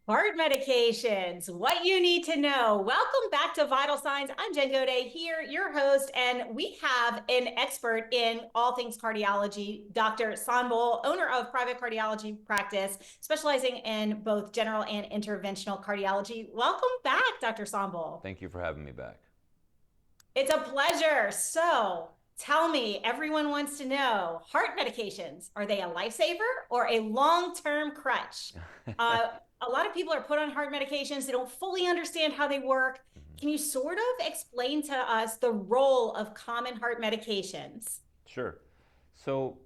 Heart medications, what you need to know. Welcome back to Vital Signs. I'm Jen Goday here, your host, and we have an expert in all things cardiology, Dr. Sonbol, owner of private cardiology practice, specializing in both general and interventional cardiology. Welcome back, Dr. Sonbol. Thank you for having me back. It's a pleasure. So, tell me, everyone wants to know heart medications, are they a lifesaver or a long term crutch? A lot of people are put on heart medications, they don't fully understand how they work. Mhm. Can you sort of explain to us the role of common heart medications? Sure. So,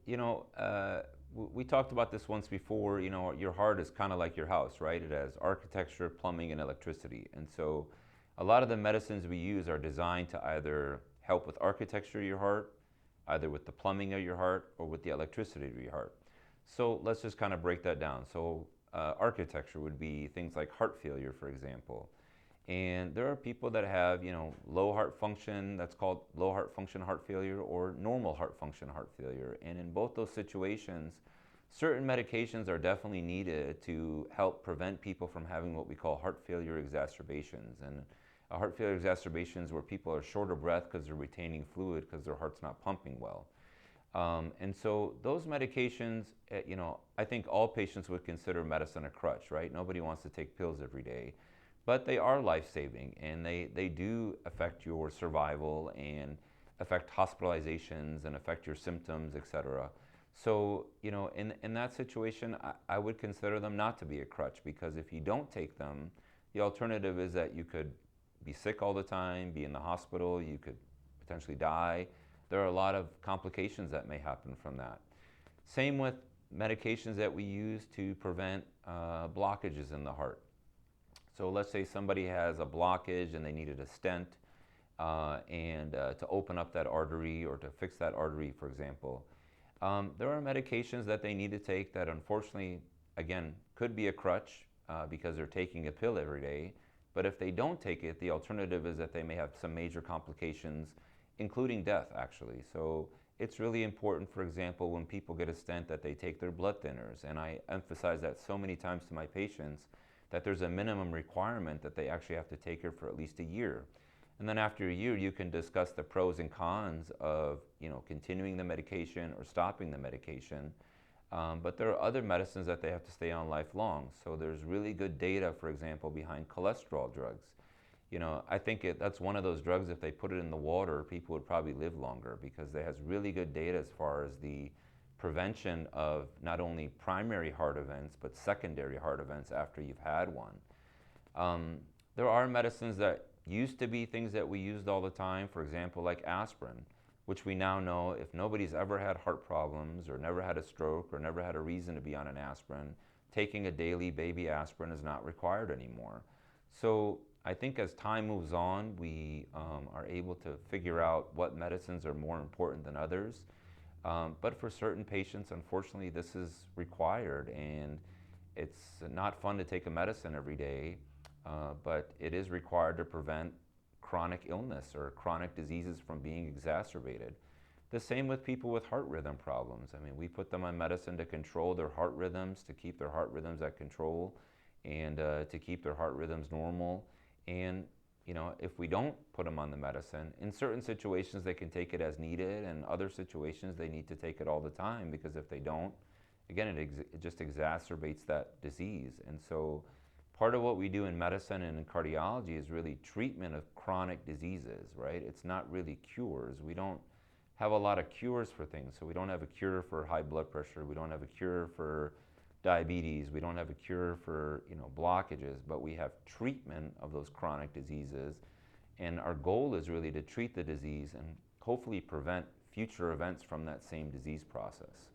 we talked about this once before. Your heart is kind of like your house, right? It has architecture, plumbing, and electricity. And so, a lot of the medicines we use are designed to either help with architecture of your heart, either with the plumbing of your heart, or with the electricity of your heart. So, let's just kind of break that down. So, architecture would be things like heart failure, for example. And there are people that have, low heart function, that's called low heart function heart failure, or normal heart function heart failure. And in both those situations, certain medications are definitely needed to help prevent people from having what we call heart failure exacerbations. And a heart failure exacerbations where people are short of breath because they're retaining fluid because their heart's not pumping well. And so those medications, I think all patients would consider medicine a crutch, right? Nobody wants to take pills every day, but they are life-saving and they do affect your survival and affect hospitalizations and affect your symptoms, etc. So, in that situation, I would consider them not to be a crutch because if you don't take them, the alternative is that you could be sick all the time, be in the hospital, you could potentially die. There are a lot of complications that may happen from that. Same with medications that we use to prevent blockages in the heart. So let's say somebody has a blockage and they needed a stent and to open up that artery or to fix that artery, for example. There are medications that they need to take that unfortunately, again, could be a crutch because they're taking a pill every day. But if they don't take it, the alternative is that they may have some major complications, including death, actually. So it's really important, for example, when people get a stent that they take their blood thinners. And I emphasize that so many times to my patients that there's a minimum requirement that they actually have to take it for at least a year. And then after a year, you can discuss the pros and cons of, continuing the medication or stopping the medication. But there are other medicines that they have to stay on lifelong. So there's really good data, for example, behind cholesterol drugs. I think that's one of those drugs, if they put it in the water, people would probably live longer because it has really good data as far as the prevention of not only primary heart events, but secondary heart events after you've had one. There are medicines that used to be things that we used all the time, for example, like aspirin, which we now know if nobody's ever had heart problems or never had a stroke or never had a reason to be on an aspirin, taking a daily baby aspirin is not required anymore. So I think as time moves on, we are able to figure out what medicines are more important than others. But for certain patients, unfortunately, this is required, and it's not fun to take a medicine every day, but it is required to prevent chronic illness or chronic diseases from being exacerbated. The same with people with heart rhythm problems. I mean, we put them on medicine to control their heart rhythms, to keep their heart rhythms at control, and to keep their heart rhythms normal. And if we don't put them on the medicine, in certain situations they can take it as needed, and other situations they need to take it all the time because if they don't, again, it just exacerbates that disease. And so part of what we do in medicine and in cardiology is really treatment of chronic diseases, right? It's not really cures. We don't have a lot of cures for things. So we don't have a cure for high blood pressure. We don't have a cure for diabetes. We don't have a cure for blockages, but we have treatment of those chronic diseases. And our goal is really to treat the disease and hopefully prevent future events from that same disease process.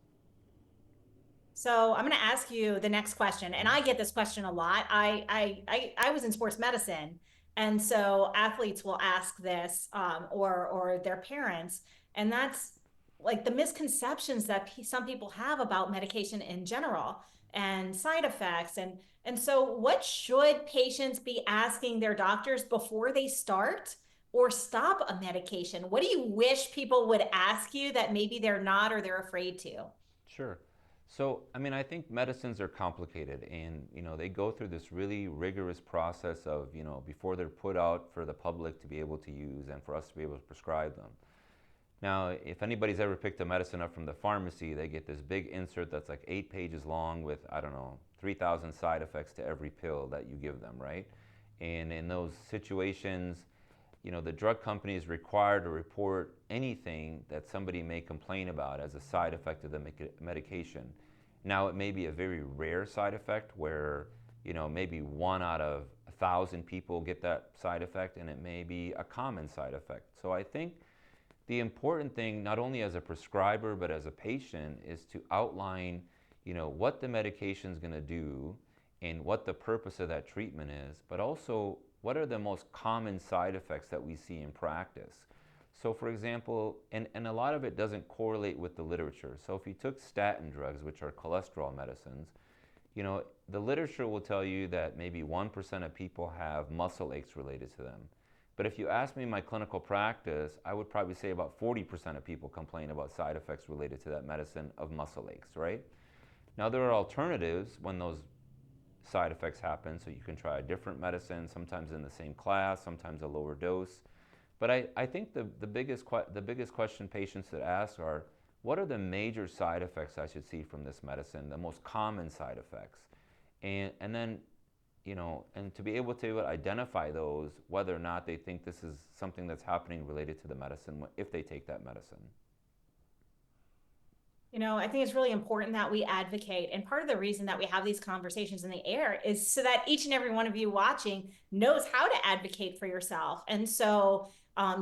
So I'm going to ask you the next question, and Mhm. I get this question a lot. I was in sports medicine, and so athletes will ask this, or their parents, and that's like the misconceptions that some people have about medication in general and side effects, and so what should patients be asking their doctors before they start or stop a medication? What do you wish people would ask you that maybe they're not or they're afraid to? Sure. So, I mean, I think medicines are complicated and, they go through this really rigorous process of, before they're put out for the public to be able to use and for us to be able to prescribe them. Now, if anybody's ever picked a medicine up from the pharmacy, they get this big insert that's like 8 pages long with, I don't know, 3,000 side effects to every pill that you give them, right? And in those situations, the drug company is required to report anything that somebody may complain about as a side effect of the medication. Now, it may be a very rare side effect where, maybe 1 out of 1,000 people get that side effect, and it may be a common side effect. So I think the important thing, not only as a prescriber but as a patient, is to outline, what the medication is going to do and what the purpose of that treatment is, but also what are the most common side effects that we see in practice. So, for example, and a lot of it doesn't correlate with the literature. So, if you took statin drugs, which are cholesterol medicines, the literature will tell you that maybe 1% of people have muscle aches related to them. But if you ask me in my clinical practice, I would probably say about 40% of people complain about side effects related to that medicine of muscle aches, right? Now, there are alternatives when those side effects happen, so you can try a different medicine, sometimes in the same class, sometimes a lower dose. But I think the biggest question patients should ask are, what are the major side effects I should see from this medicine, the most common side effects? And then, and to be able to identify those, whether or not they think this is something that's happening related to the medicine if they take that medicine. I think it's really important that we advocate. And part of the reason that we have these conversations in the air is so that each and every one of you watching knows how to advocate for yourself. And so,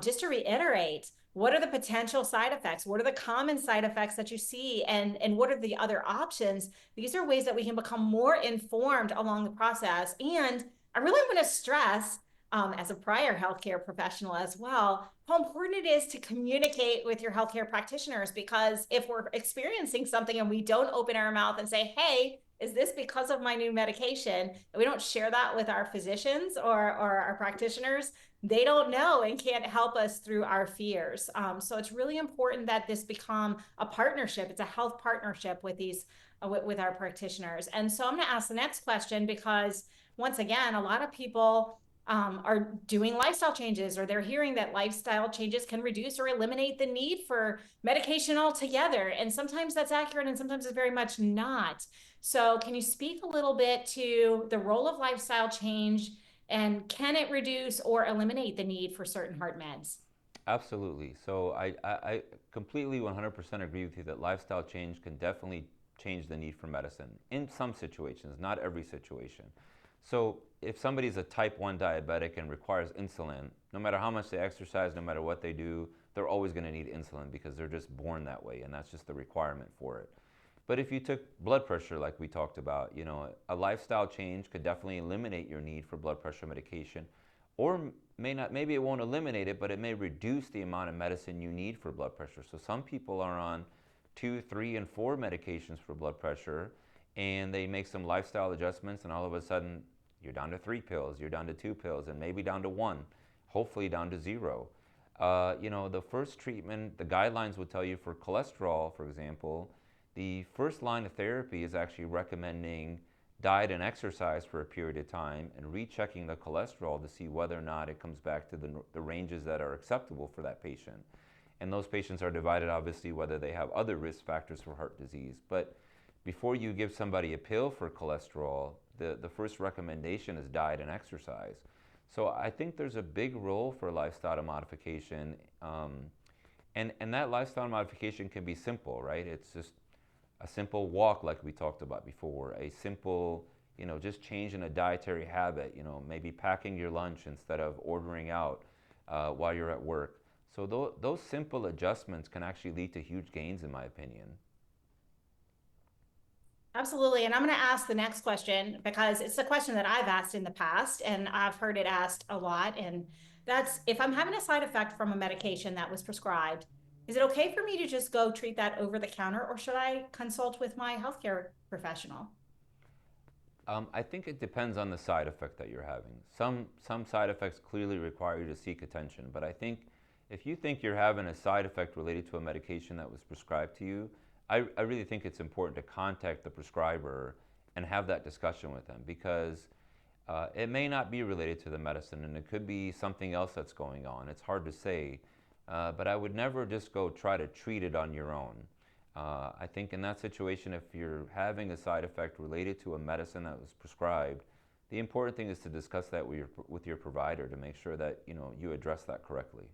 just to reiterate, what are the potential side effects? What are the common side effects that you see? And what are the other options? These are ways that we can become more informed along the process. And I really want to stress, as a prior healthcare professional as well, how important it is to communicate with your healthcare practitioners, because if we're experiencing something and we don't open our mouth and say, hey, is this because of my new medication? And we don't share that with our physicians or our practitioners, they don't know and can't help us through our fears. So it's really important that this become a partnership. It's a health partnership with these with our practitioners. And so I'm going to ask the next question because once again, a lot of people are doing lifestyle changes, or they're hearing that lifestyle changes can reduce or eliminate the need for medication altogether. And sometimes that's accurate and sometimes it's very much not. So, can you speak a little bit to the role of lifestyle change, and can it reduce or eliminate the need for certain heart meds? Absolutely. So I completely 100% agree with you that lifestyle change can definitely change the need for medicine in some situations, not every situation. So if somebody's a type 1 diabetic and requires insulin, no matter how much they exercise, no matter what they do, they're always going to need insulin because they're just born that way and that's just the requirement for it. But if you took blood pressure, like we talked about, a lifestyle change could definitely eliminate your need for blood pressure medication, or may not. Maybe it won't eliminate it, but it may reduce the amount of medicine you need for blood pressure. So some people are on 2, 3, and 4 medications for blood pressure, and they make some lifestyle adjustments, and all of a sudden you're down to 3 pills, you're down to 2 pills, and maybe down to 1, hopefully down to 0. The first treatment, the guidelines would tell you for cholesterol, for example, the first line of therapy is actually recommending diet and exercise for a period of time and rechecking the cholesterol to see whether or not it comes back to the ranges that are acceptable for that patient. And those patients are divided, obviously, whether they have other risk factors for heart disease. But before you give somebody a pill for cholesterol, the first recommendation is diet and exercise. So I think there's a big role for lifestyle modification. And that lifestyle modification can be simple, right? It's just a simple walk like we talked about before, a simple, just changing a dietary habit, maybe packing your lunch instead of ordering out while you're at work. So those simple adjustments can actually lead to huge gains, in my opinion. Absolutely. And I'm going to ask the next question because it's a question that I've asked in the past and I've heard it asked a lot. And that's, if I'm having a side effect from a medication that was prescribed, is it okay for me to just go treat that over the counter, or should I consult with my healthcare professional? I think it depends on the side effect that you're having. Some side effects clearly require you to seek attention, but I think if you think you're having a side effect related to a medication that was prescribed to you, I really think it's important to contact the prescriber and have that discussion with them, because it may not be related to the medicine, and it could be something else that's going on. It's hard to say, but I would never just go try to treat it on your own. I think in that situation, if you're having a side effect related to a medicine that was prescribed, the important thing is to discuss that with your provider to make sure that you address that correctly.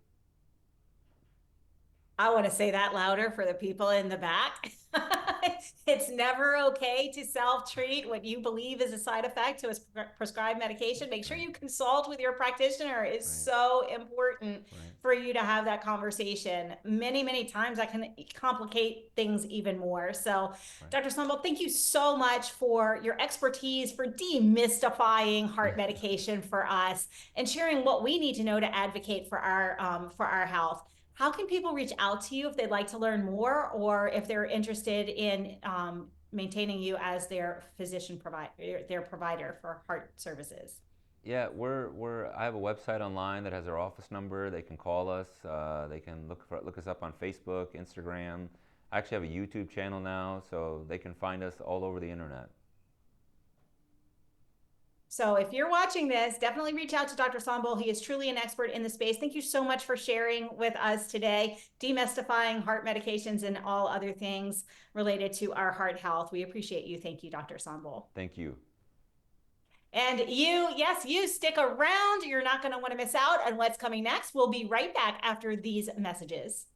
I want to say that louder for the people in the back. It's never okay to self-treat what you believe is a side effect to a prescribed medication. Make sure Right, you consult with your practitioner. It's right, so important right, for you to have that conversation. Many, many times that can complicate things even more. So, right. Dr. Sonbol, thank you so much for your expertise, for demystifying heart medication for us and sharing what we need to know to advocate for our health. How can people reach out to you if they'd like to learn more, or if they're interested in maintaining you as their physician provider, their provider for heart services? Yeah, I have a website online that has our office number. They can call us. They can look us up on Facebook, Instagram. I actually have a YouTube channel now, so they can find us all over the internet. So if you're watching this, definitely reach out to Dr. Sonbol. He is truly an expert in the space. Thank you so much for sharing with us today, demystifying heart medications and all other things related to our heart health. We appreciate you. Thank you, Dr. Sonbol. Thank you. And you, yes, you stick around. You're not going to want to miss out on what's coming next. We'll be right back after these messages.